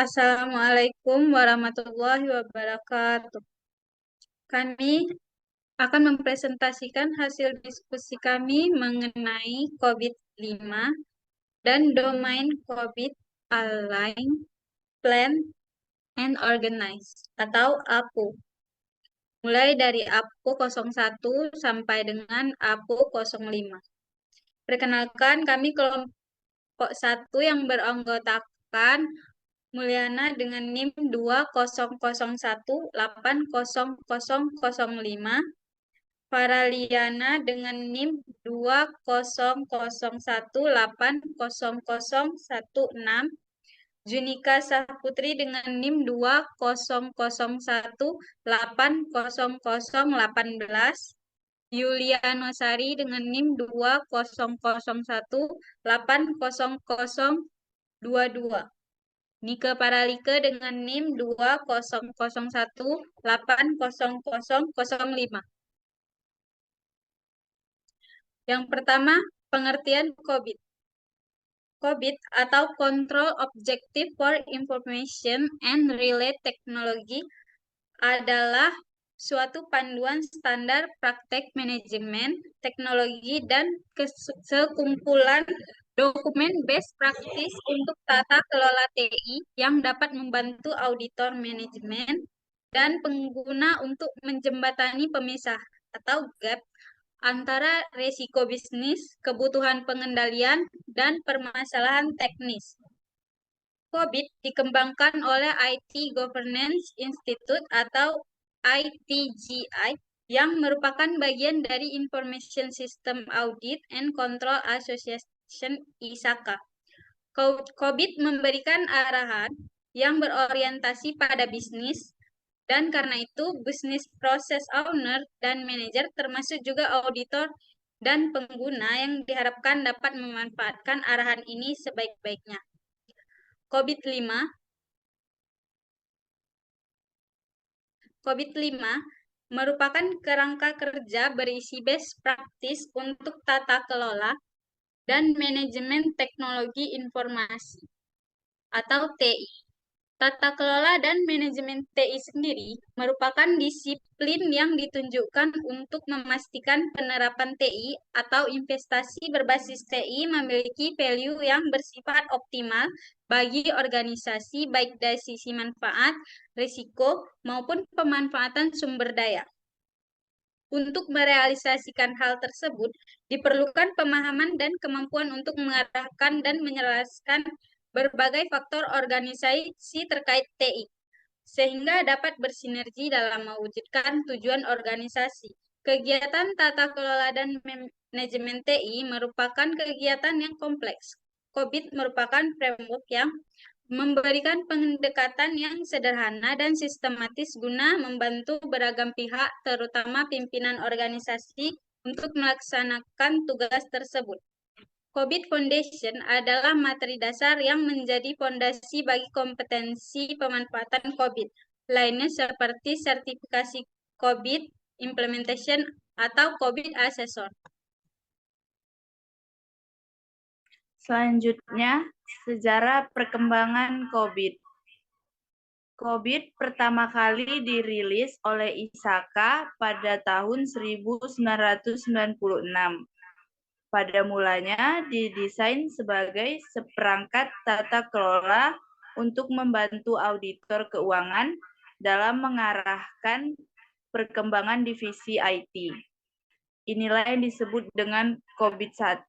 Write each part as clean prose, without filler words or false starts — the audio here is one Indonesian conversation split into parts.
Assalamualaikum warahmatullahi wabarakatuh. Kami akan mempresentasikan hasil diskusi kami mengenai COVID-5 dan domain COVID Align, Plan, and Organize atau APO. Mulai dari APO 01 sampai dengan APO 05. Perkenalkan, kami kelompok 1 yang beranggotakan Mulyana dengan NIM 20018005, Faraliana dengan NIM 20018016, Junika Saputri dengan NIM 20018018, Yuliana Sari dengan NIM 20018022. Nika Paralike dengan NIM 20018005. Yang pertama, pengertian COVID. COVID atau Control Objective for Information and Relay Technology adalah suatu panduan standar praktek manajemen teknologi dan sekumpulan dokumen best practice untuk tata kelola TI yang dapat membantu auditor manajemen dan pengguna untuk menjembatani pemisah atau gap antara resiko bisnis, kebutuhan pengendalian, dan permasalahan teknis. COVID dikembangkan oleh IT Governance Institute atau ITGI yang merupakan bagian dari Information System Audit and Control Association ISACA. COVID memberikan arahan yang berorientasi pada bisnis, dan karena itu bisnis process owner dan manager termasuk juga auditor dan pengguna yang diharapkan dapat memanfaatkan arahan ini sebaik-baiknya. COVID-5 merupakan kerangka kerja berisi best practice untuk tata kelola dan manajemen teknologi informasi atau TI. Tata kelola dan manajemen TI sendiri merupakan disiplin yang ditunjukkan untuk memastikan penerapan TI atau investasi berbasis TI memiliki value yang bersifat optimal bagi organisasi baik dari sisi manfaat, risiko, maupun pemanfaatan sumber daya. Untuk merealisasikan hal tersebut, diperlukan pemahaman dan kemampuan untuk mengarahkan dan menjelaskan berbagai faktor organisasi terkait TI, sehingga dapat bersinergi dalam mewujudkan tujuan organisasi. Kegiatan tata kelola dan manajemen TI merupakan kegiatan yang kompleks. COVID merupakan framework yang memberikan pendekatan yang sederhana dan sistematis guna membantu beragam pihak, terutama pimpinan organisasi, untuk melaksanakan tugas tersebut. COVID Foundation adalah materi dasar yang menjadi fondasi bagi kompetensi pemanfaatan COVID, lainnya seperti sertifikasi COVID Implementation atau COVID Assessor. Selanjutnya, sejarah perkembangan COVID. COVID pertama kali dirilis oleh ISACA pada tahun 1996. Pada mulanya didesain sebagai seperangkat tata kelola untuk membantu auditor keuangan dalam mengarahkan perkembangan divisi IT. Inilah yang disebut dengan COVID-1.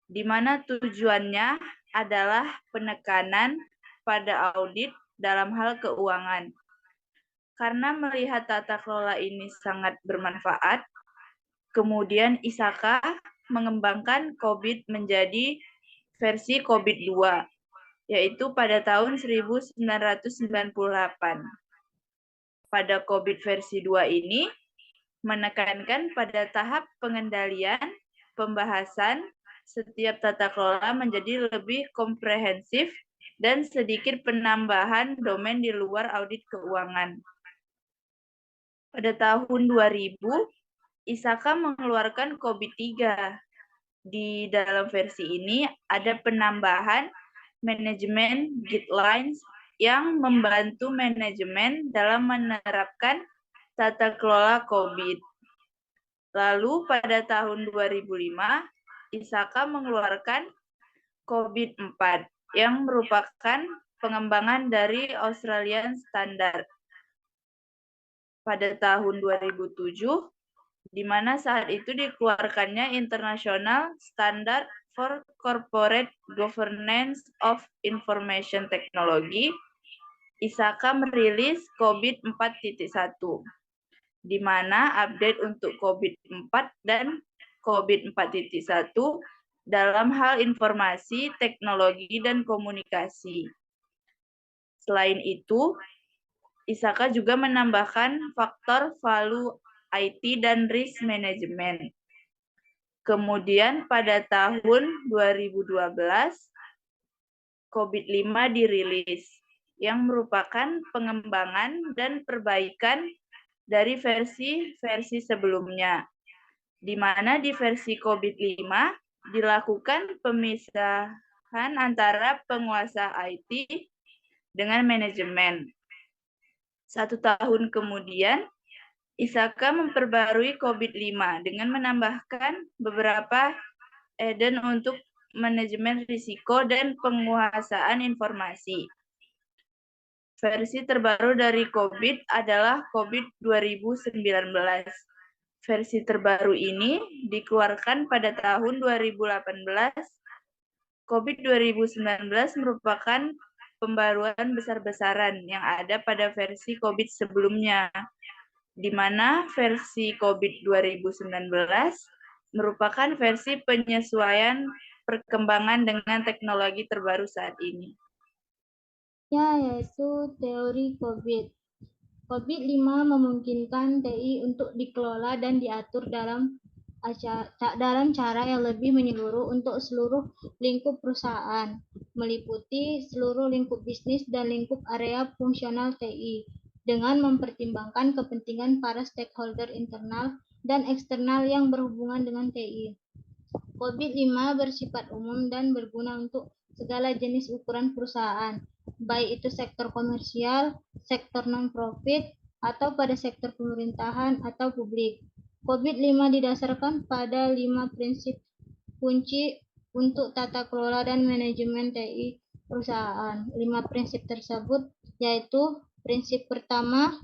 di mana tujuannya adalah penekanan pada audit dalam hal keuangan. Karena melihat tata kelola ini sangat bermanfaat, kemudian ISACA mengembangkan COVID menjadi versi COVID-2, yaitu pada tahun 1998. Pada COVID versi 2 ini, menekankan pada tahap pengendalian, pembahasan, setiap tata kelola menjadi lebih komprehensif dan sedikit penambahan domain di luar audit keuangan. Pada tahun 2000, ISACA mengeluarkan COVID-3. Di dalam versi ini ada penambahan manajemen guidelines yang membantu manajemen dalam menerapkan tata kelola COVID. Lalu pada tahun 2005, ISAKA mengeluarkan COVID-4 yang merupakan pengembangan dari Australian Standard pada tahun 2007, di mana saat itu dikeluarkannya International Standard for Corporate Governance of Information Technology. ISAKA merilis COVID 4.1, di mana update untuk COVID 4 dan COVID 4.1 dalam hal informasi, teknologi, dan komunikasi. Selain itu, ISAKA juga menambahkan faktor value IT dan risk management. Kemudian pada tahun 2012, COVID-5 dirilis, yang merupakan pengembangan dan perbaikan dari versi sebelumnya, di mana di versi COVID-5 dilakukan pemisahan antara penguasa IT dengan manajemen. 1 tahun kemudian, ISAKA memperbarui COVID-5 dengan menambahkan beberapa add-on untuk manajemen risiko dan penguasaan informasi. Versi terbaru dari COVID adalah COVID 2019. Versi terbaru ini dikeluarkan pada tahun 2018. COVID 2019 merupakan pembaruan besar-besaran yang ada pada versi COVID sebelumnya, di mana versi COVID 2019 merupakan versi penyesuaian perkembangan dengan teknologi terbaru saat ini. Ya, yaitu teori COVID. COVID-5 memungkinkan TI untuk dikelola dan diatur dalam cara yang lebih menyeluruh untuk seluruh lingkup perusahaan, meliputi seluruh lingkup bisnis dan lingkup area fungsional TI, dengan mempertimbangkan kepentingan para stakeholder internal dan eksternal yang berhubungan dengan TI. COVID-5 bersifat umum dan berguna untuk segala jenis ukuran perusahaan, baik itu sektor komersial, sektor non-profit, atau pada sektor pemerintahan atau publik. COVID-5 didasarkan pada 5 prinsip kunci untuk tata kelola dan manajemen TI perusahaan. 5 prinsip tersebut yaitu prinsip pertama,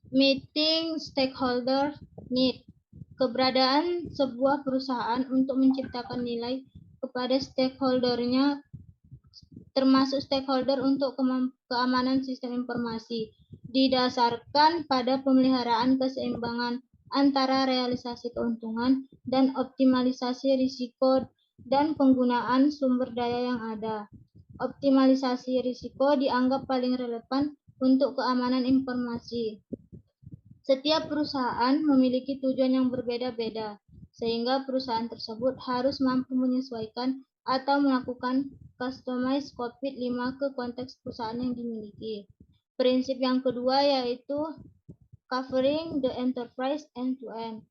meeting stakeholder need. Keberadaan sebuah perusahaan untuk menciptakan nilai kepada stakeholdernya, termasuk stakeholder untuk keamanan sistem informasi, didasarkan pada pemeliharaan keseimbangan antara realisasi keuntungan dan optimalisasi risiko dan penggunaan sumber daya yang ada. Optimalisasi risiko dianggap paling relevan untuk keamanan informasi. Setiap perusahaan memiliki tujuan yang berbeda-beda, sehingga perusahaan tersebut harus mampu menyesuaikan atau melakukan customize COVID-5 ke konteks perusahaan yang dimiliki. Prinsip yang kedua yaitu covering the enterprise end-to-end.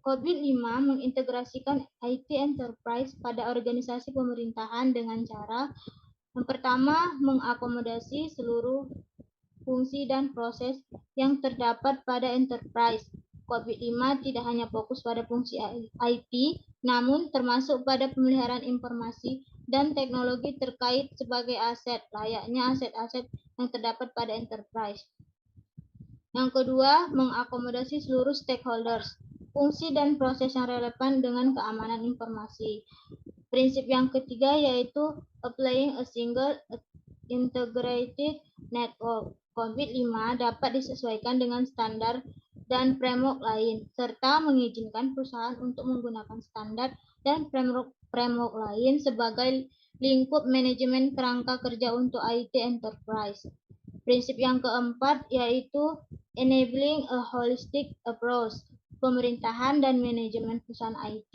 COVID-5 mengintegrasikan IT enterprise pada organisasi pemerintahan dengan cara yang pertama, mengakomodasi seluruh fungsi dan proses yang terdapat pada enterprise. COVID-5 tidak hanya fokus pada fungsi IT, namun termasuk pada pemeliharaan informasi dan teknologi terkait sebagai aset, layaknya aset-aset yang terdapat pada enterprise. Yang kedua, mengakomodasi seluruh stakeholders, fungsi dan proses yang relevan dengan keamanan informasi. Prinsip yang ketiga yaitu applying a single integrated network. COVID-5 dapat disesuaikan dengan standar dan framework lain, serta mengizinkan perusahaan untuk menggunakan standar dan framework lain sebagai lingkup manajemen kerangka kerja untuk IT enterprise. Prinsip yang keempat yaitu enabling a holistic approach. Pemerintahan dan manajemen perusahaan IT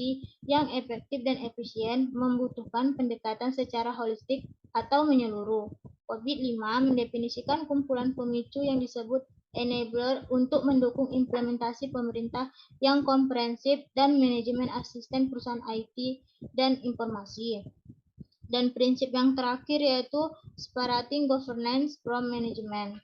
yang efektif dan efisien membutuhkan pendekatan secara holistik atau menyeluruh. COVID-5 mendefinisikan kumpulan pemicu yang disebut enabler untuk mendukung implementasi pemerintah yang komprehensif dan manajemen asisten perusahaan IT dan informasi. Dan prinsip yang terakhir yaitu separating governance from management.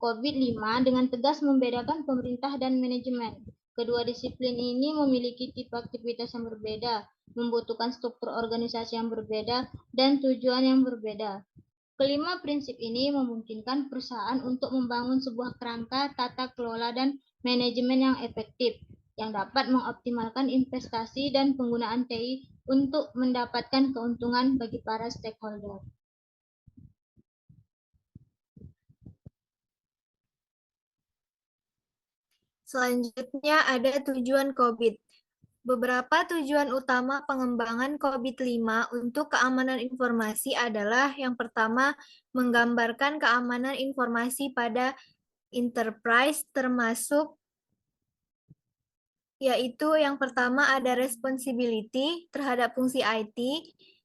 COVID-5 dengan tegas membedakan pemerintah dan manajemen. Kedua disiplin ini memiliki tipe aktivitas yang berbeda, membutuhkan struktur organisasi yang berbeda, dan tujuan yang berbeda. Kelima prinsip ini memungkinkan perusahaan untuk membangun sebuah kerangka tata kelola dan manajemen yang efektif, yang dapat mengoptimalkan investasi dan penggunaan TI untuk mendapatkan keuntungan bagi para stakeholder. Selanjutnya ada tujuan COVID. Beberapa tujuan utama pengembangan COVID-5 untuk keamanan informasi adalah yang pertama, menggambarkan keamanan informasi pada enterprise termasuk yaitu yang pertama ada responsibility terhadap fungsi IT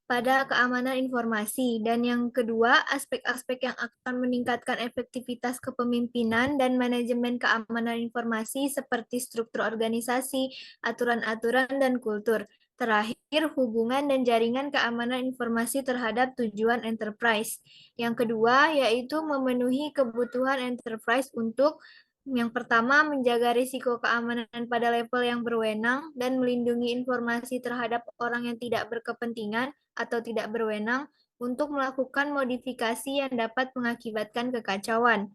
pada keamanan informasi, dan yang kedua aspek-aspek yang akan meningkatkan efektivitas kepemimpinan dan manajemen keamanan informasi seperti struktur organisasi, aturan-aturan, dan kultur. Terakhir, hubungan dan jaringan keamanan informasi terhadap tujuan enterprise. Yang kedua yaitu memenuhi kebutuhan enterprise untuk yang pertama, menjaga risiko keamanan pada level yang berwenang dan melindungi informasi terhadap orang yang tidak berkepentingan atau tidak berwenang untuk melakukan modifikasi yang dapat mengakibatkan kekacauan.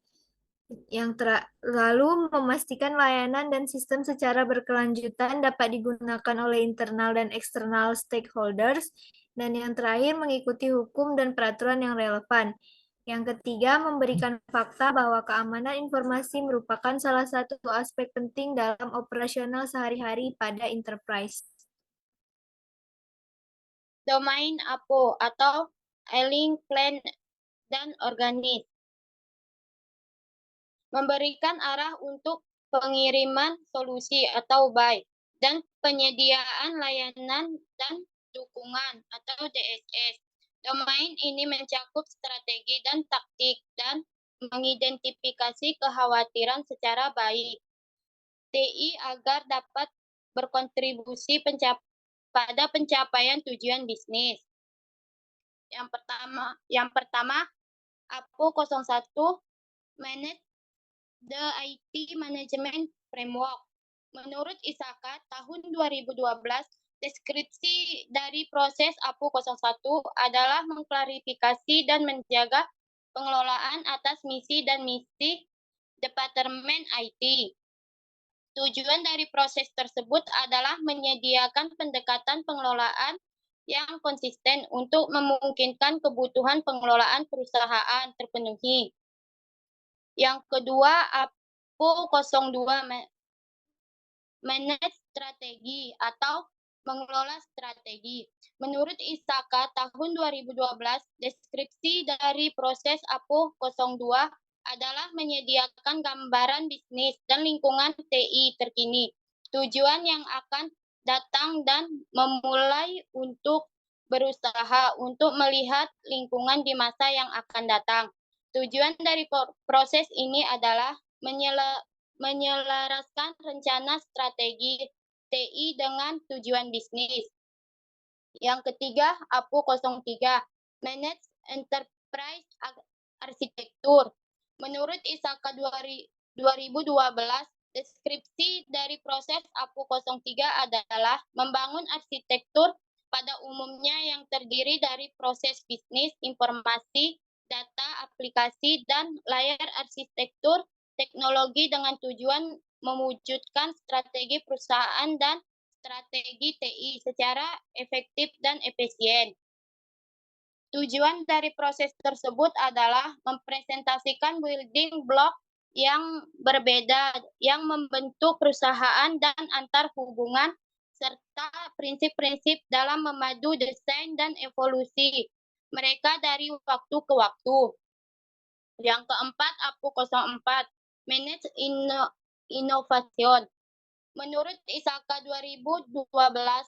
Lalu memastikan layanan dan sistem secara berkelanjutan dapat digunakan oleh internal dan eksternal stakeholders. Dan yang terakhir, mengikuti hukum dan peraturan yang relevan. Yang ketiga, memberikan fakta bahwa keamanan informasi merupakan salah satu aspek penting dalam operasional sehari-hari pada enterprise. Domain APO atau Ailing Plan dan Organis. Memberikan arah untuk pengiriman solusi atau buy dan penyediaan layanan dan dukungan atau DSS. Domain ini mencakup strategi dan taktik dan mengidentifikasi kekhawatiran secara baik TI agar dapat berkontribusi pada pencapaian tujuan bisnis. Yang pertama APO 01 Manage the IT Management Framework. Menurut ISAKA tahun 2012, deskripsi dari proses APO 01 adalah mengklarifikasi dan menjaga pengelolaan atas misi dan misi Departemen IT. Tujuan dari proses tersebut adalah menyediakan pendekatan pengelolaan yang konsisten untuk memungkinkan kebutuhan pengelolaan perusahaan terpenuhi. Yang kedua, APO 02 Manage Strategi atau mengelola strategi. Menurut ISAKA tahun 2012, deskripsi dari proses APO 02 adalah menyediakan gambaran bisnis dan lingkungan TI terkini, tujuan yang akan datang dan memulai untuk berusaha untuk melihat lingkungan di masa yang akan datang. Tujuan dari proses ini adalah menyelaraskan rencana strategi TI dengan tujuan bisnis. Yang ketiga, APO 03, Manage Enterprise Arsitektur. Menurut ISAKA 2012, deskripsi dari proses APO 03 adalah membangun arsitektur pada umumnya yang terdiri dari proses bisnis, informasi, data, aplikasi, dan layar arsitektur teknologi dengan tujuan mewujudkan strategi perusahaan dan strategi TI secara efektif dan efisien. Tujuan dari proses tersebut adalah mempresentasikan building block yang berbeda yang membentuk perusahaan dan antar hubungan serta prinsip-prinsip dalam memadu desain dan evolusi mereka dari waktu ke waktu. Yang keempat, APO 04, Manage Innovation. Menurut ISAKA 2012,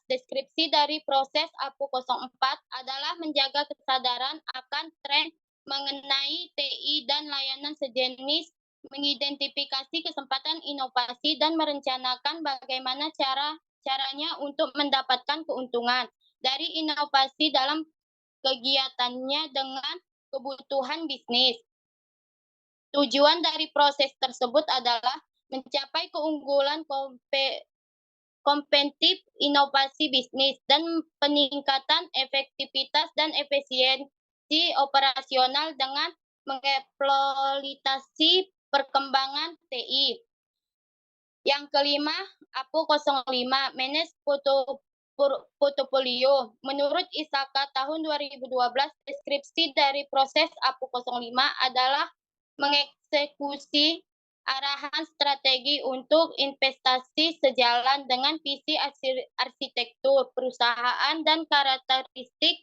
deskripsi dari proses APO 04 adalah menjaga kesadaran akan tren mengenai TI dan layanan sejenis, mengidentifikasi kesempatan inovasi dan merencanakan bagaimana caranya untuk mendapatkan keuntungan dari inovasi dalam kegiatannya dengan kebutuhan bisnis. Tujuan dari proses tersebut adalah mencapai keunggulan kompetitif inovasi bisnis dan peningkatan efektivitas dan efisiensi operasional dengan mengeksploitasi perkembangan TI. Yang kelima, APO 05, Manage Portfolio. Menurut ISAKA tahun 2012, deskripsi dari proses APO 05 adalah mengeksekusi arahan strategi untuk investasi sejalan dengan visi arsitektur perusahaan dan karakteristik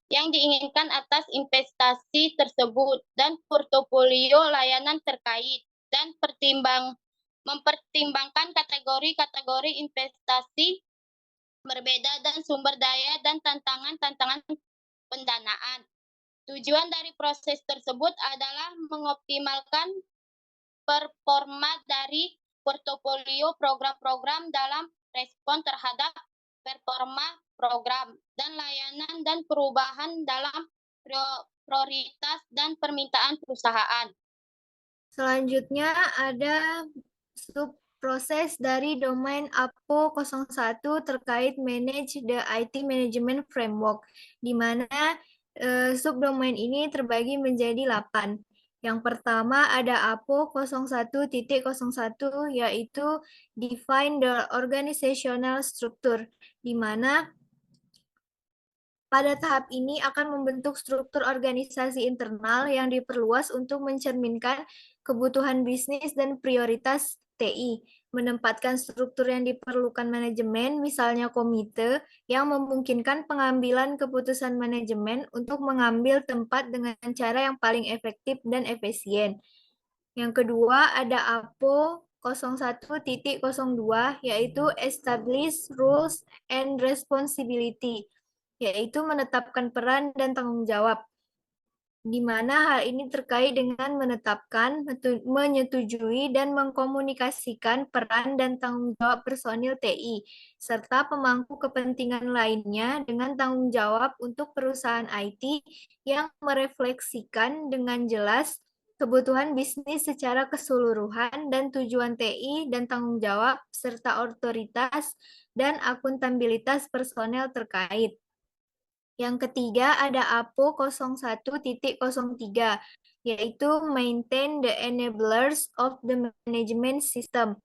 yang diinginkan atas investasi tersebut dan portofolio layanan terkait dan mempertimbangkan kategori-kategori investasi berbeda dan sumber daya dan tantangan-tantangan pendanaan. Tujuan dari proses tersebut adalah mengoptimalkan performa dari portofolio program-program dalam respon terhadap performa program dan layanan dan perubahan dalam prioritas dan permintaan perusahaan. Selanjutnya ada subproses dari domain APO 01 terkait Manage the IT Management Framework, di mana subdomain ini terbagi menjadi 8. Yang pertama ada APO 01.01 yaitu Define the Organizational Structure, di mana pada tahap ini akan membentuk struktur organisasi internal yang diperluas untuk mencerminkan kebutuhan bisnis dan prioritas TI, menempatkan struktur yang diperlukan manajemen, misalnya komite, yang memungkinkan pengambilan keputusan manajemen untuk mengambil tempat dengan cara yang paling efektif dan efisien. Yang kedua ada APO 01.02, yaitu Establish Rules and Responsibility, yaitu menetapkan peran dan tanggung jawab, di mana hal ini terkait dengan menetapkan, menyetujui, dan mengkomunikasikan peran dan tanggung jawab personil TI, serta pemangku kepentingan lainnya dengan tanggung jawab untuk perusahaan IT yang merefleksikan dengan jelas kebutuhan bisnis secara keseluruhan dan tujuan TI dan tanggung jawab, serta otoritas dan akuntabilitas personel terkait. Yang ketiga ada APO 01.03, yaitu Maintain the Enablers of the Management System,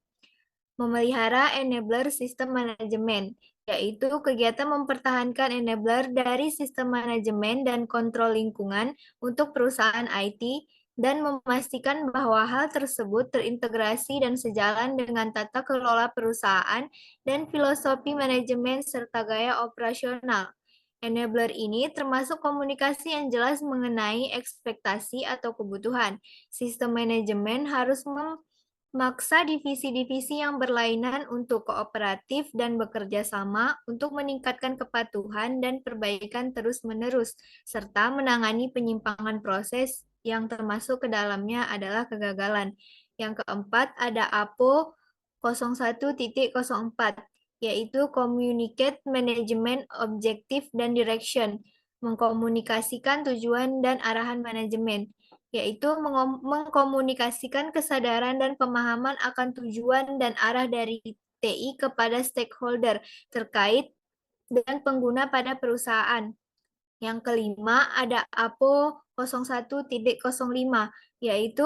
memelihara enabler sistem manajemen, yaitu kegiatan mempertahankan enabler dari sistem manajemen dan kontrol lingkungan untuk perusahaan IT, dan memastikan bahwa hal tersebut terintegrasi dan sejalan dengan tata kelola perusahaan dan filosofi manajemen serta gaya operasional. Enabler ini termasuk komunikasi yang jelas mengenai ekspektasi atau kebutuhan. Sistem manajemen harus memaksa divisi-divisi yang berlainan untuk kooperatif dan bekerja sama untuk meningkatkan kepatuhan dan perbaikan terus-menerus, serta menangani penyimpangan proses yang termasuk ke dalamnya adalah kegagalan. Yang keempat ada APO 01.04, yaitu Communicate Management Objective dan Direction, mengkomunikasikan tujuan dan arahan manajemen, yaitu mengkomunikasikan kesadaran dan pemahaman akan tujuan dan arah dari TI kepada stakeholder terkait dan pengguna pada perusahaan. Yang kelima ada APO 01.05, yaitu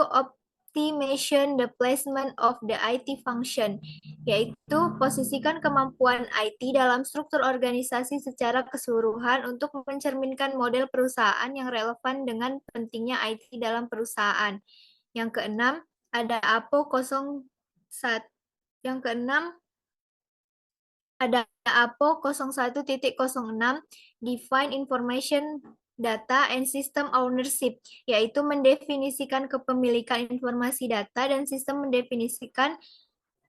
Optimization the Placement of the IT Function, yaitu posisikan kemampuan IT dalam struktur organisasi secara keseluruhan untuk mencerminkan model perusahaan yang relevan dengan pentingnya IT dalam perusahaan. Yang keenam ada APO 01. Yang keenam ada APO 01.06, Define Information Data and System Ownership, yaitu mendefinisikan kepemilikan informasi data dan sistem mendefinisikan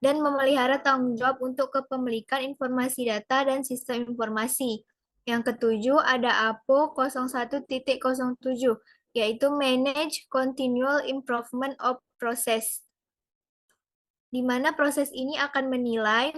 dan memelihara tanggung jawab untuk kepemilikan informasi data dan sistem informasi. Yang ketujuh ada APO 01.07, yaitu Manage Continual Improvement of Process, di mana proses ini akan menilai,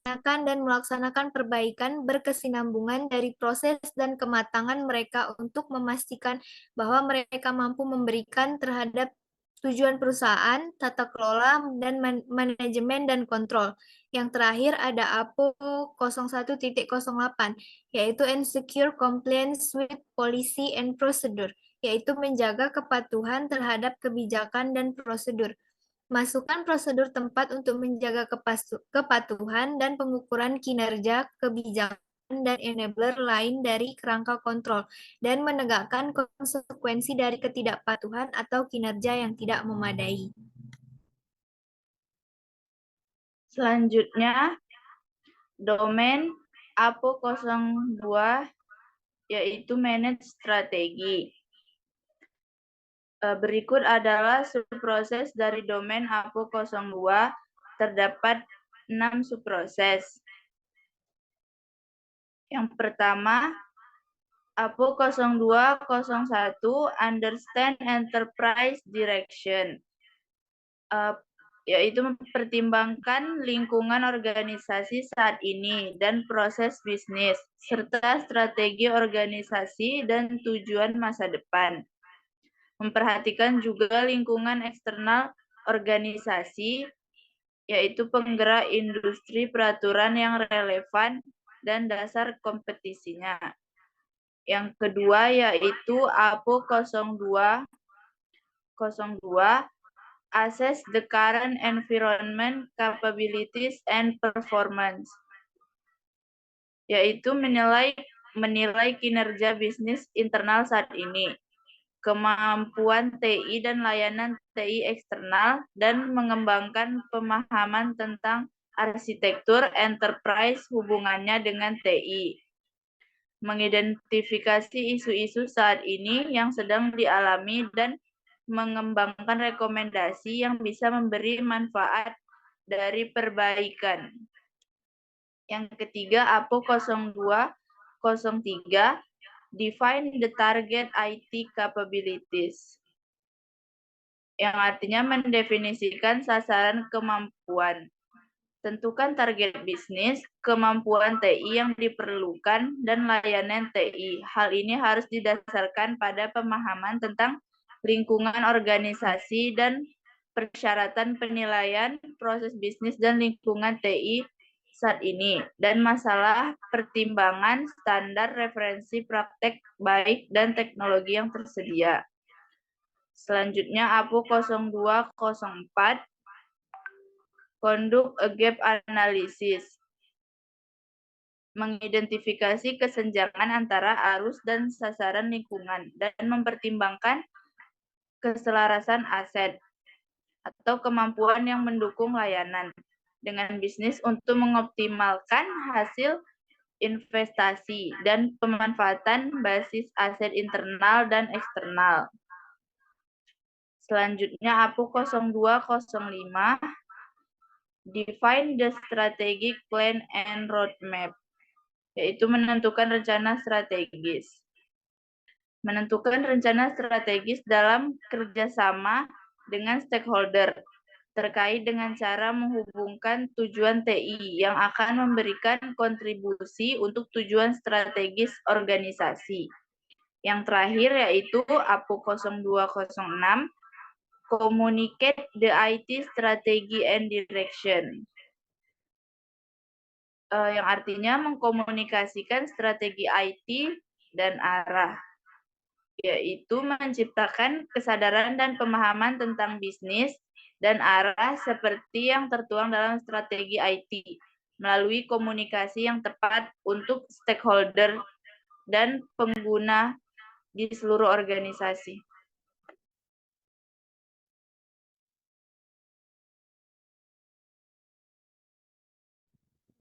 dan melaksanakan perbaikan berkesinambungan dari proses dan kematangan mereka untuk memastikan bahwa mereka mampu memberikan terhadap tujuan perusahaan, tata kelola, dan manajemen dan kontrol. Yang terakhir ada APO 01.08, yaitu Ensecure Compliance with Policy and Procedure, yaitu menjaga kepatuhan terhadap kebijakan dan prosedur. Masukkan prosedur tempat untuk menjaga kepatuhan dan pengukuran kinerja, kebijakan, dan enabler lain dari kerangka kontrol, dan menegakkan konsekuensi dari ketidakpatuhan atau kinerja yang tidak memadai. Selanjutnya, domain APO 02, yaitu manage strategi. Berikut adalah subproses dari domain APO 02. Terdapat 6 subproses. Yang pertama, APO 0201 Understand Enterprise Direction, yaitu mempertimbangkan lingkungan organisasi saat ini dan proses bisnis, serta strategi organisasi dan tujuan masa depan. Memperhatikan juga lingkungan eksternal organisasi, yaitu penggerak industri, peraturan yang relevan, dan dasar kompetisinya. Yang kedua yaitu APO 0202, Assess the current environment, capabilities, and performance, yaitu menilai kinerja bisnis internal saat ini, kemampuan TI dan layanan TI eksternal, dan mengembangkan pemahaman tentang arsitektur enterprise hubungannya dengan TI. Mengidentifikasi isu-isu saat ini yang sedang dialami dan mengembangkan rekomendasi yang bisa memberi manfaat dari perbaikan. Yang ketiga, APO 0203, Define the target IT capabilities, yang artinya mendefinisikan sasaran kemampuan. Tentukan target bisnis, kemampuan TI yang diperlukan, dan layanan TI. Hal ini harus didasarkan pada pemahaman tentang lingkungan organisasi dan persyaratan penilaian proses bisnis dan lingkungan TI saat ini, dan masalah pertimbangan standar referensi praktek baik dan teknologi yang tersedia. Selanjutnya APO 0204, Conduct a Gap Analysis, mengidentifikasi kesenjangan antara arus dan sasaran lingkungan, dan mempertimbangkan keselarasan aset atau kemampuan yang mendukung layanan dengan bisnis untuk mengoptimalkan hasil investasi dan pemanfaatan basis aset internal dan eksternal. Selanjutnya APO 0205, Define the Strategic Plan and Roadmap, yaitu menentukan rencana strategis. Menentukan rencana strategis dalam kerjasama dengan stakeholder terkait dengan cara menghubungkan tujuan TI yang akan memberikan kontribusi untuk tujuan strategis organisasi. Yang terakhir yaitu APO 0206, Communicate the IT Strategy and Direction, yang artinya mengkomunikasikan strategi IT dan arah, yaitu menciptakan kesadaran dan pemahaman tentang bisnis dan arah seperti yang tertuang dalam strategi IT melalui komunikasi yang tepat untuk stakeholder dan pengguna di seluruh organisasi.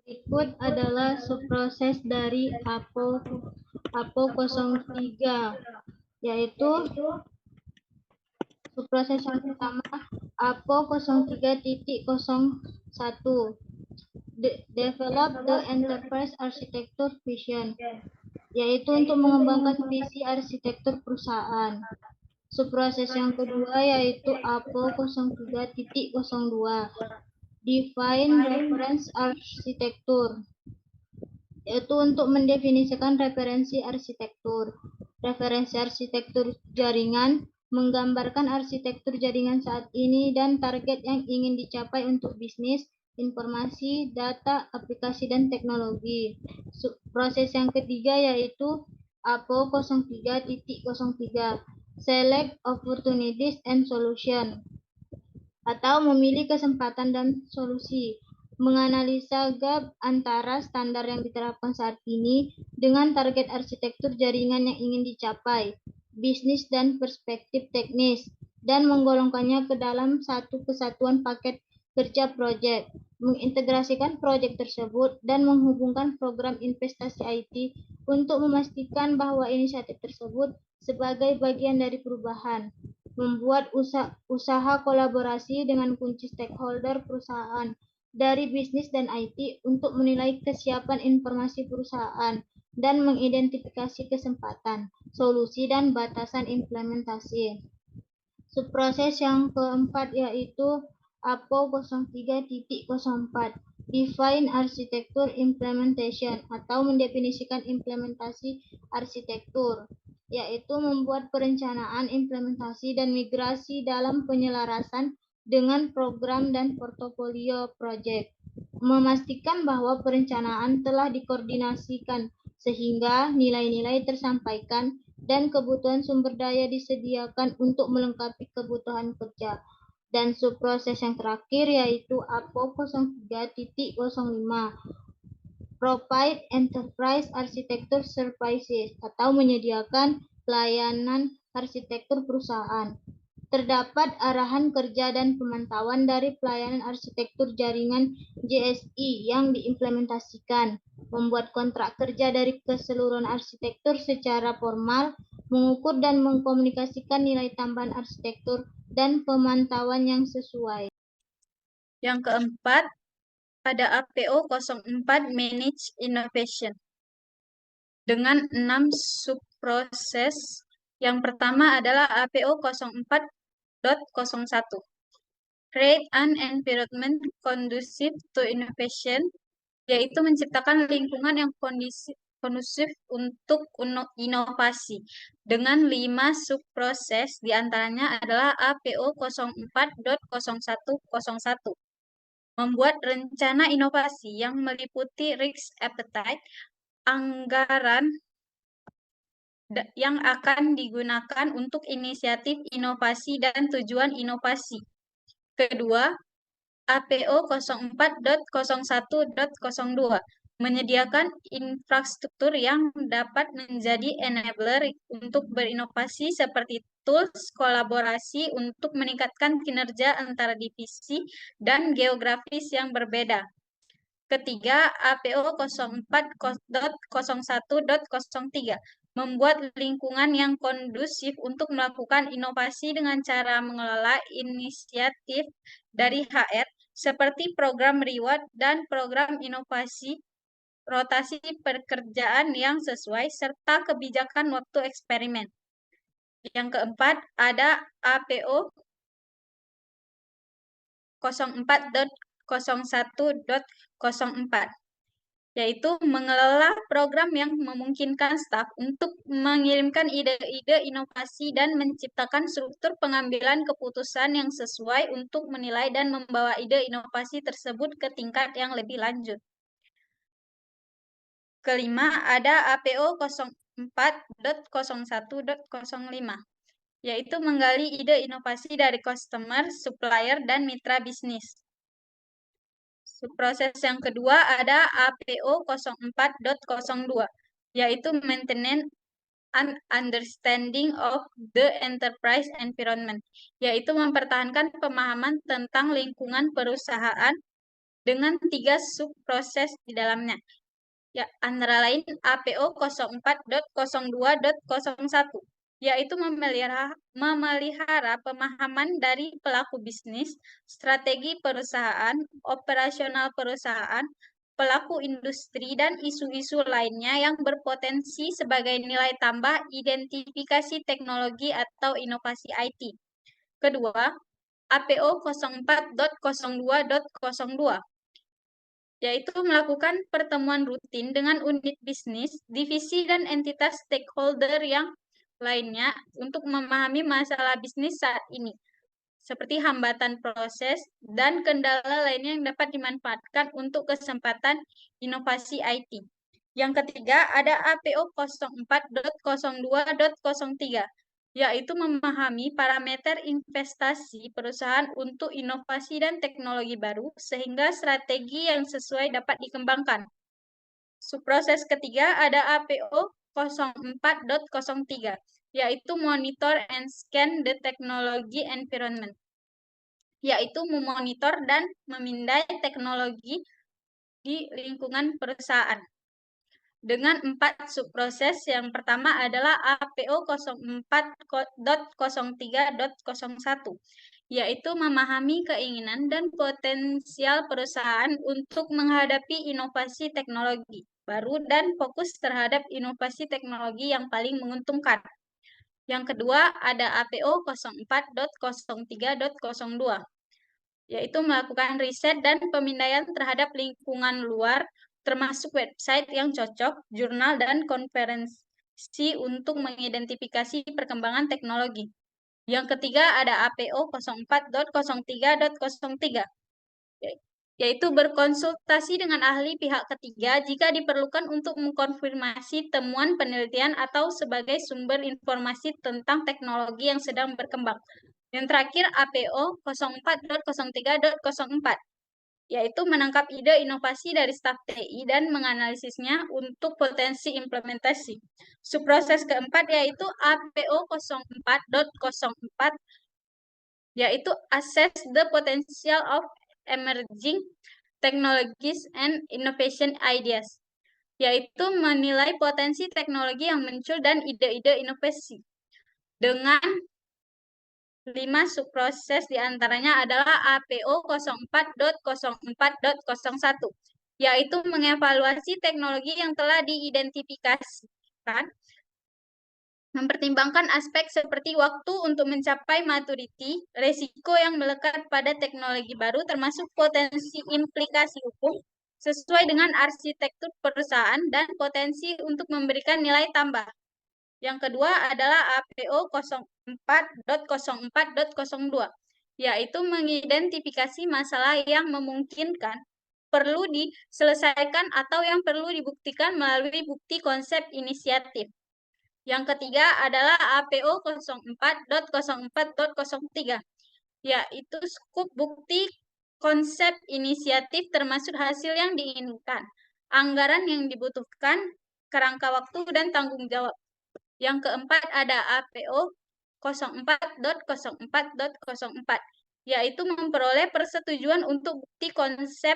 Berikut adalah subproses dari APO 03, yaitu subproses yang pertama APO 03.01, Develop the Enterprise Architecture Vision, yaitu untuk mengembangkan visi arsitektur perusahaan. Subproses yang kedua yaitu APO 03.02, Define reference arsitektur, yaitu untuk mendefinisikan referensi arsitektur. Referensi arsitektur jaringan menggambarkan arsitektur jaringan saat ini dan target yang ingin dicapai untuk bisnis, informasi, data, aplikasi, dan teknologi. Proses yang ketiga yaitu APO 03.03, Select Opportunities and Solution, atau memilih kesempatan dan solusi. Menganalisa gap antara standar yang diterapkan saat ini dengan target arsitektur jaringan yang ingin dicapai, bisnis dan perspektif teknis, dan menggolongkannya ke dalam satu kesatuan paket kerja proyek, mengintegrasikan proyek tersebut, dan menghubungkan program investasi IT untuk memastikan bahwa inisiatif tersebut sebagai bagian dari perubahan. Membuat usaha kolaborasi dengan kunci stakeholder perusahaan dari bisnis dan IT untuk menilai kesiapan informasi perusahaan dan mengidentifikasi kesempatan, solusi, dan batasan implementasi. Subproses yang keempat yaitu APO 03.04, Define Architecture Implementation, atau mendefinisikan implementasi arsitektur, yaitu membuat perencanaan implementasi dan migrasi dalam penyelarasan dengan program dan portofolio proyek, memastikan bahwa perencanaan telah dikoordinasikan sehingga nilai-nilai tersampaikan dan kebutuhan sumber daya disediakan untuk melengkapi kebutuhan kerja. Dan subproses yang terakhir yaitu APO 03.05, Provide Enterprise Architecture Services, atau menyediakan pelayanan arsitektur perusahaan. Terdapat arahan kerja dan pemantauan dari pelayanan arsitektur jaringan JSI yang diimplementasikan, membuat kontrak kerja dari keseluruhan arsitektur secara formal, mengukur dan mengkomunikasikan nilai tambahan arsitektur dan pemantauan yang sesuai. Yang keempat, ada APO 04 Manage Innovation dengan 6 subproses. Yang pertama adalah APO 04.01, Create an environment conducive to innovation, yaitu menciptakan lingkungan yang kondusif untuk inovasi dengan 5 subproses, diantaranya adalah APO 04.0101, membuat rencana inovasi yang meliputi risk appetite, anggaran yang akan digunakan untuk inisiatif inovasi dan tujuan inovasi. Kedua, APO 04.01.02, menyediakan infrastruktur yang dapat menjadi enabler untuk berinovasi seperti tools kolaborasi untuk meningkatkan kinerja antara divisi dan geografis yang berbeda. Ketiga, APO 04.01.03, membuat lingkungan yang kondusif untuk melakukan inovasi dengan cara mengelola inisiatif dari HR, seperti program reward dan program inovasi, rotasi pekerjaan yang sesuai, serta kebijakan waktu eksperimen. Yang keempat, ada APO 04.01.04, yaitu mengelola program yang memungkinkan staf untuk mengirimkan ide-ide inovasi dan menciptakan struktur pengambilan keputusan yang sesuai untuk menilai dan membawa ide inovasi tersebut ke tingkat yang lebih lanjut. Kelima, ada APO 04.01.05, yaitu menggali ide inovasi dari customer, supplier, dan mitra bisnis. Proses yang kedua ada APO 04.02, yaitu Maintenance and Understanding of the Enterprise Environment, yaitu mempertahankan pemahaman tentang lingkungan perusahaan dengan 3 subproses di dalamnya. Ya, antara lain APO 04.02.01, yaitu memelihara pemahaman dari pelaku bisnis, strategi perusahaan, operasional perusahaan, pelaku industri, dan isu-isu lainnya yang berpotensi sebagai nilai tambah identifikasi teknologi atau inovasi IT. Kedua, APO 04.02.02, yaitu melakukan pertemuan rutin dengan unit bisnis, divisi, dan entitas stakeholder yang lainnya untuk memahami masalah bisnis saat ini, seperti hambatan proses dan kendala lainnya yang dapat dimanfaatkan untuk kesempatan inovasi IT. Yang ketiga, ada APO 04.02.03, yaitu memahami parameter investasi perusahaan untuk inovasi dan teknologi baru, sehingga strategi yang sesuai dapat dikembangkan. Subproses ketiga ada APO 04.03, yaitu monitor and scan the technology environment, yaitu memonitor dan memindai teknologi di lingkungan perusahaan. Dengan 4 subproses, yang pertama adalah APO 04.03.01, yaitu memahami keinginan dan potensial perusahaan untuk menghadapi inovasi teknologi baru dan fokus terhadap inovasi teknologi yang paling menguntungkan. Yang kedua ada APO 04.03.02, yaitu melakukan riset dan pemindaian terhadap lingkungan luar, termasuk website yang cocok, jurnal, dan konferensi untuk mengidentifikasi perkembangan teknologi. Yang ketiga ada APO 04.03.03, yaitu berkonsultasi dengan ahli pihak ketiga jika diperlukan untuk mengkonfirmasi temuan penelitian atau sebagai sumber informasi tentang teknologi yang sedang berkembang. Yang terakhir APO 04.03.04, yaitu menangkap ide inovasi dari staf TI dan menganalisisnya untuk potensi implementasi. Subproses keempat yaitu APO 04.04, yaitu assess the potential of emerging technologies and innovation ideas, yaitu menilai potensi teknologi yang muncul dan ide-ide inovasi. Dengan 5 subproses diantaranya adalah APO 04.04.01, yaitu mengevaluasi teknologi yang telah diidentifikasikan, mempertimbangkan aspek seperti waktu untuk mencapai maturity, resiko yang melekat pada teknologi baru, termasuk potensi implikasi hukum sesuai dengan arsitektur perusahaan dan potensi untuk memberikan nilai tambah. Yang kedua adalah APO 04.04.02, yaitu mengidentifikasi masalah yang memungkinkan perlu diselesaikan atau yang perlu dibuktikan melalui bukti konsep inisiatif. Yang ketiga adalah APO 04.04.03, yaitu skup bukti konsep inisiatif termasuk hasil yang diinginkan, anggaran yang dibutuhkan, kerangka waktu, dan tanggung jawab. Yang keempat ada APO 04.04.04, yaitu memperoleh persetujuan untuk bukti konsep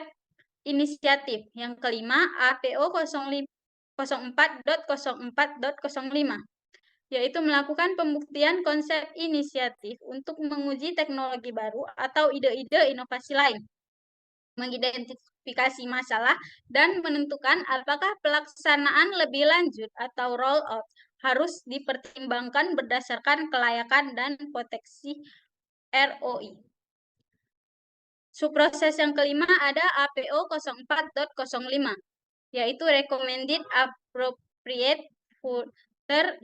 inisiatif. Yang kelima APO 04.04.05, yaitu melakukan pembuktian konsep inisiatif untuk menguji teknologi baru atau ide-ide inovasi lain, mengidentifikasi masalah, dan menentukan apakah pelaksanaan lebih lanjut atau roll out harus dipertimbangkan berdasarkan kelayakan dan potensi ROI. Subproses yang kelima ada APO 04.05, yaitu Recommended Appropriate Further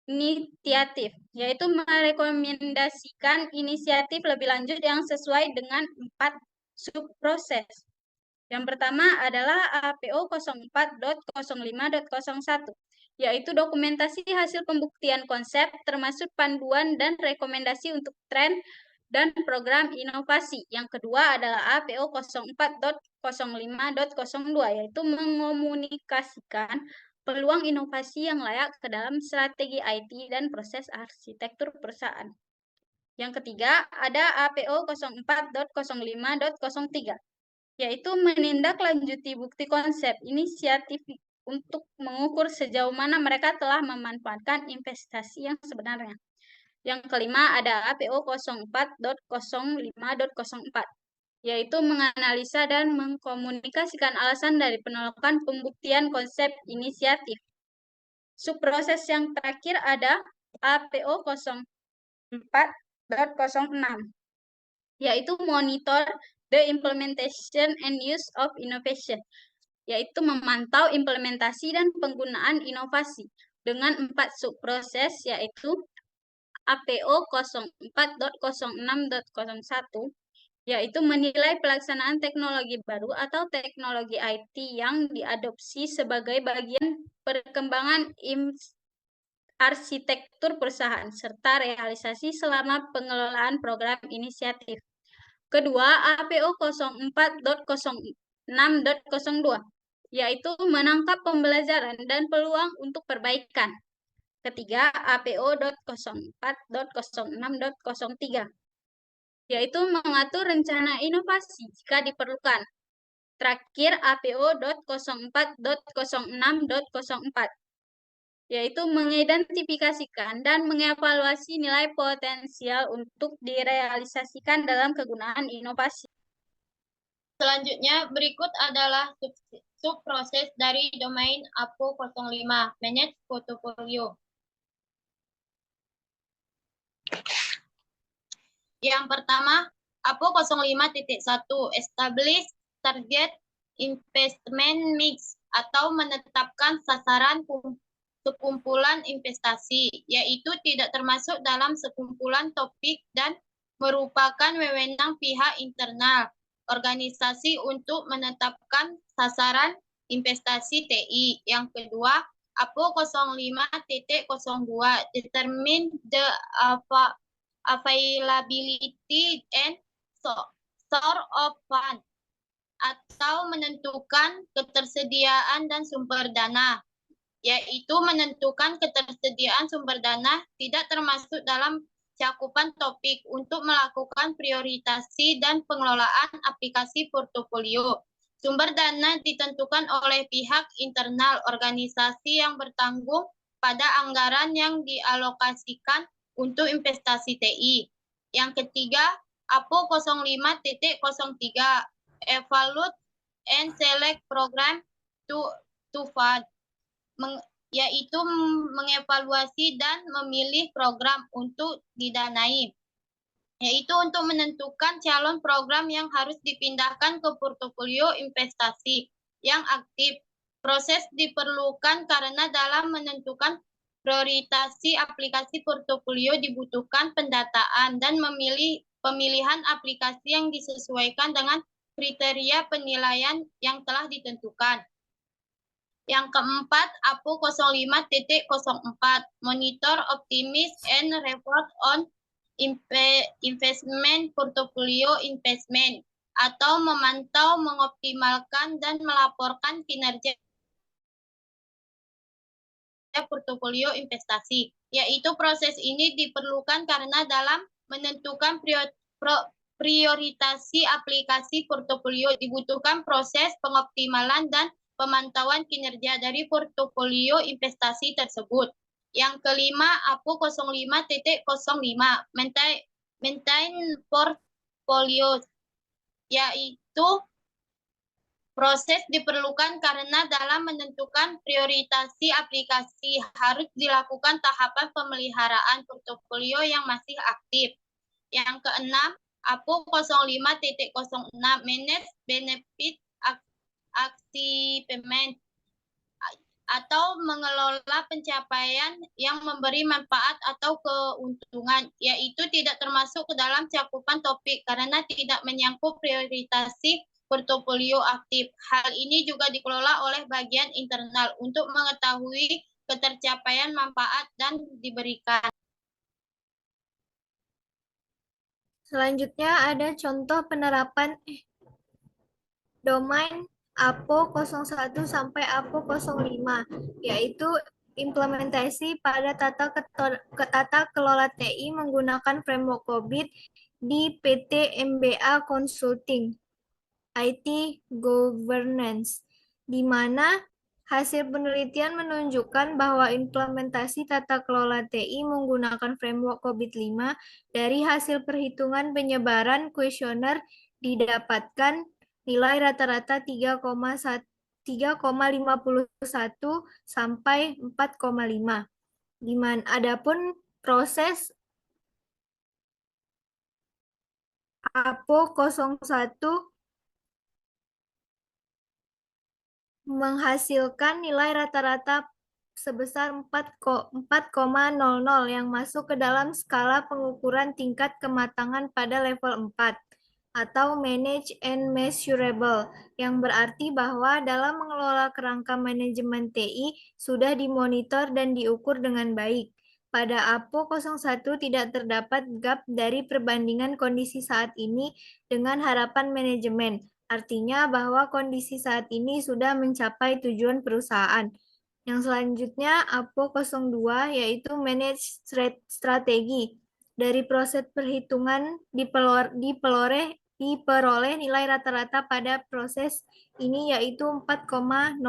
Initiative, yaitu merekomendasikan inisiatif lebih lanjut yang sesuai dengan 4 subproses. Yang pertama adalah APO 04.05.01, yaitu dokumentasi hasil pembuktian konsep, termasuk panduan dan rekomendasi untuk tren dan program inovasi. Yang kedua adalah APO 04.05.02, yaitu mengomunikasikan peluang inovasi yang layak ke dalam strategi IT dan proses arsitektur perusahaan. Yang ketiga ada APO 04.05.03, yaitu menindaklanjuti bukti konsep inisiatif untuk mengukur sejauh mana mereka telah memanfaatkan investasi yang sebenarnya. Yang kelima ada APO 04.05.04, yaitu menganalisa dan mengkomunikasikan alasan dari penolakan pembuktian konsep inisiatif. Subproses yang terakhir ada APO 04.06, yaitu monitor the implementation and use of innovation, yaitu memantau implementasi dan penggunaan inovasi dengan 4 subproses, yaitu APO 04.06.01, yaitu menilai pelaksanaan teknologi baru atau teknologi IT yang diadopsi sebagai bagian perkembangan arsitektur perusahaan, serta realisasi selama pengelolaan program inisiatif. Kedua, APO 04.06.02, yaitu menangkap pembelajaran dan peluang untuk perbaikan. Ketiga, APO 04.06.03, yaitu mengatur rencana inovasi jika diperlukan. Terakhir, APO 04.06.04, yaitu mengidentifikasikan dan mengevaluasi nilai potensial untuk direalisasikan dalam kegunaan inovasi. Selanjutnya, berikut adalah subproses dari domain APO 05, Manage Portfolio. Yang pertama, APO 05.1, Establish Target Investment Mix, atau menetapkan sasaran sekumpulan investasi, yaitu tidak termasuk dalam sekumpulan topik dan merupakan wewenang pihak internal organisasi untuk menetapkan sasaran investasi TI. Yang kedua, APO 05.02, Determine the availability and source of fund, atau menentukan ketersediaan dan sumber dana, yaitu menentukan ketersediaan sumber dana tidak termasuk dalam cakupan topik untuk melakukan prioritasi dan pengelolaan aplikasi portofolio. Sumber dana ditentukan oleh pihak internal organisasi yang bertanggung pada anggaran yang dialokasikan untuk investasi TI. Yang ketiga, APO 05.03, Evaluate and Select Program to fund, yaitu mengevaluasi dan memilih program untuk didanai, yaitu untuk menentukan calon program yang harus dipindahkan ke portofolio investasi yang aktif. Proses diperlukan karena dalam menentukan prioritasi aplikasi portofolio dibutuhkan pendataan dan pemilihan aplikasi yang disesuaikan dengan kriteria penilaian yang telah ditentukan. Yang keempat, APO 05.04, Monitor, Optimize, and Report on Investment Portfolio Investment, atau memantau, mengoptimalkan, dan melaporkan kinerja portofolio investasi, yaitu proses ini diperlukan karena dalam menentukan prioritasi aplikasi portofolio dibutuhkan proses pengoptimalan dan pemantauan kinerja dari portofolio investasi tersebut. Yang kelima, APO 05.05, Maintain Portfolio, yaitu proses diperlukan karena dalam menentukan prioritasi aplikasi harus dilakukan tahapan pemeliharaan portofolio yang masih aktif. Yang keenam, APO 05.06, Manage Benefit Achievement, atau mengelola pencapaian yang memberi manfaat atau keuntungan, yaitu tidak termasuk ke dalam cakupan topik karena tidak menyangkut prioritasi portofolio aktif. Hal ini juga dikelola oleh bagian internal untuk mengetahui ketercapaian manfaat dan diberikan. Selanjutnya ada contoh penerapan domain APO 01 sampai APO 05, yaitu implementasi pada tata kelola TI menggunakan framework COBIT di PT MBA Consulting IT Governance, di mana hasil penelitian menunjukkan bahwa implementasi tata kelola TI menggunakan framework COBIT 5 dari hasil perhitungan penyebaran kuesioner didapatkan nilai rata-rata 3,51 sampai 4,5. Di mana adapun proses APO 01 menghasilkan nilai rata-rata sebesar 4,00 yang masuk ke dalam skala pengukuran tingkat kematangan pada level 4 atau manage and measurable, yang berarti bahwa dalam mengelola kerangka manajemen TI sudah dimonitor dan diukur dengan baik. Pada APO 01 tidak terdapat gap dari perbandingan kondisi saat ini dengan harapan manajemen. Artinya bahwa kondisi saat ini sudah mencapai tujuan perusahaan. Yang selanjutnya APO 02 yaitu manage strategi. Dari proses perhitungan diperoleh nilai rata-rata pada proses ini yaitu 4,00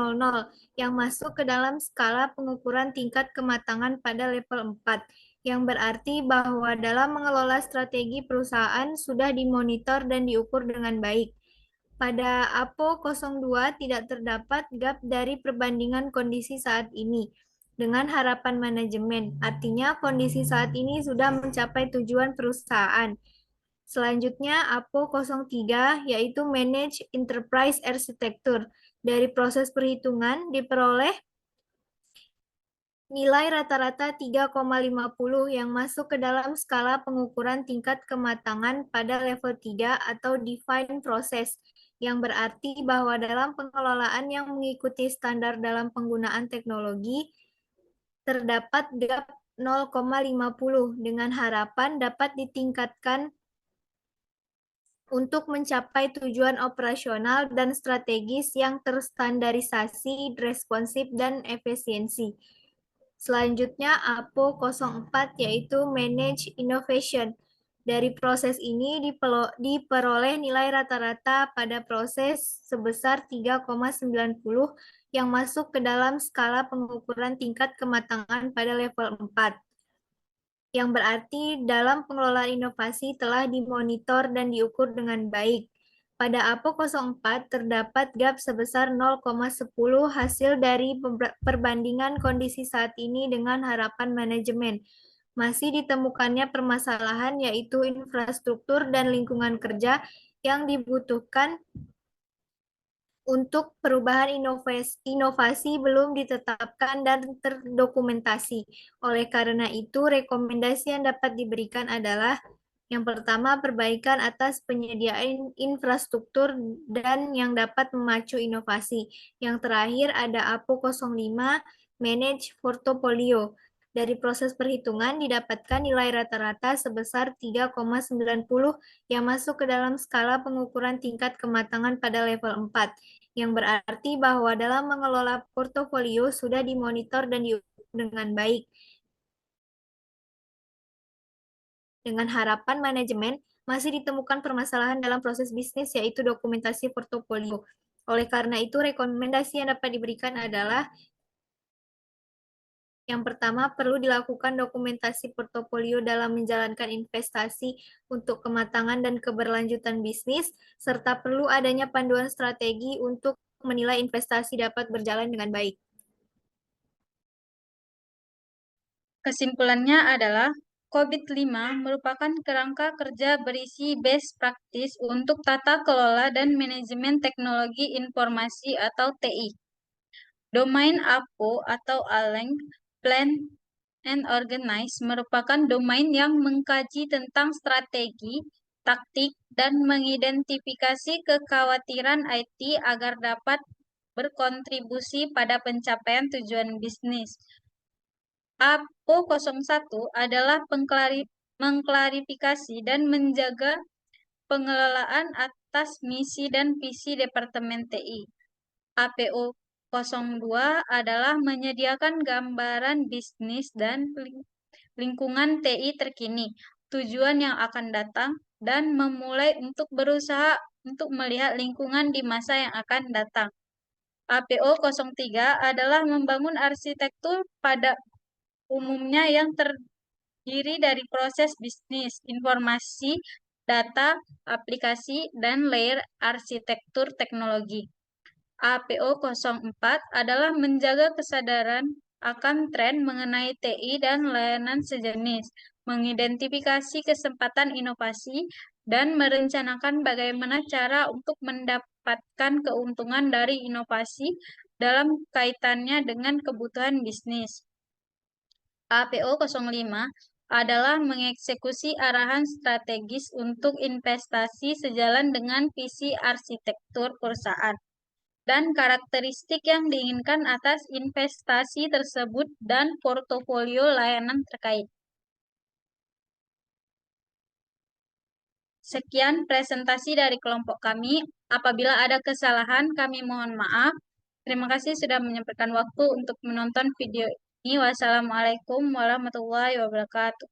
yang masuk ke dalam skala pengukuran tingkat kematangan pada level 4, yang berarti bahwa dalam mengelola strategi perusahaan sudah dimonitor dan diukur dengan baik. Pada APO 02 tidak terdapat gap dari perbandingan kondisi saat ini dengan harapan manajemen. Artinya kondisi saat ini sudah mencapai tujuan perusahaan. Selanjutnya APO 03 yaitu Manage Enterprise Architecture. Dari proses perhitungan diperoleh nilai rata-rata 3,50 yang masuk ke dalam skala pengukuran tingkat kematangan pada level 3 atau Define Process, yang berarti bahwa dalam pengelolaan yang mengikuti standar dalam penggunaan teknologi, terdapat gap 0,50 dengan harapan dapat ditingkatkan untuk mencapai tujuan operasional dan strategis yang terstandarisasi, responsif, dan efisiensi. Selanjutnya APO 04 yaitu Manage Innovation. Dari proses ini diperoleh nilai rata-rata pada proses sebesar 3,90 yang masuk ke dalam skala pengukuran tingkat kematangan pada level 4. Yang berarti dalam pengelolaan inovasi telah dimonitor dan diukur dengan baik. Pada APO 04 terdapat gap sebesar 0,10 hasil dari perbandingan kondisi saat ini dengan harapan manajemen. Masih ditemukannya permasalahan yaitu infrastruktur dan lingkungan kerja yang dibutuhkan untuk perubahan inovasi belum ditetapkan dan terdokumentasi. Oleh karena itu, rekomendasi yang dapat diberikan adalah yang pertama, perbaikan atas penyediaan infrastruktur dan yang dapat memacu inovasi. Yang terakhir ada APO 05, Manage Portfolio. Dari proses perhitungan didapatkan nilai rata-rata sebesar 3,90 yang masuk ke dalam skala pengukuran tingkat kematangan pada level 4, yang berarti bahwa dalam mengelola portofolio sudah dimonitor dan diukur dengan baik. Dengan harapan manajemen, masih ditemukan permasalahan dalam proses bisnis yaitu dokumentasi portofolio. Oleh karena itu, rekomendasi yang dapat diberikan adalah yang pertama, perlu dilakukan dokumentasi portofolio dalam menjalankan investasi untuk kematangan dan keberlanjutan bisnis, serta perlu adanya panduan strategi untuk menilai investasi dapat berjalan dengan baik. Kesimpulannya adalah COVID-5 merupakan kerangka kerja berisi best practice untuk tata kelola dan manajemen teknologi informasi atau TI. Domain APO atau Align, Plan, and Organize merupakan domain yang mengkaji tentang strategi, taktik, dan mengidentifikasi kekhawatiran IT agar dapat berkontribusi pada pencapaian tujuan bisnis. APO 01 adalah mengklarifikasi dan menjaga pengelolaan atas misi dan visi Departemen TI. APO 02 adalah menyediakan gambaran bisnis dan lingkungan TI terkini, tujuan yang akan datang, dan memulai untuk berusaha untuk melihat lingkungan di masa yang akan datang. APO 03 adalah membangun arsitektur pada umumnya yang terdiri dari proses bisnis, informasi, data, aplikasi, dan layer arsitektur teknologi. APO 04 adalah menjaga kesadaran akan tren mengenai TI dan layanan sejenis, mengidentifikasi kesempatan inovasi, dan merencanakan bagaimana cara untuk mendapatkan keuntungan dari inovasi dalam kaitannya dengan kebutuhan bisnis. APO 05 adalah mengeksekusi arahan strategis untuk investasi sejalan dengan visi arsitektur perusahaan dan karakteristik yang diinginkan atas investasi tersebut dan portofolio layanan terkait. Sekian presentasi dari kelompok kami. Apabila ada kesalahan, kami mohon maaf. Terima kasih sudah menyempatkan waktu untuk menonton video ini. Wassalamualaikum warahmatullahi wabarakatuh.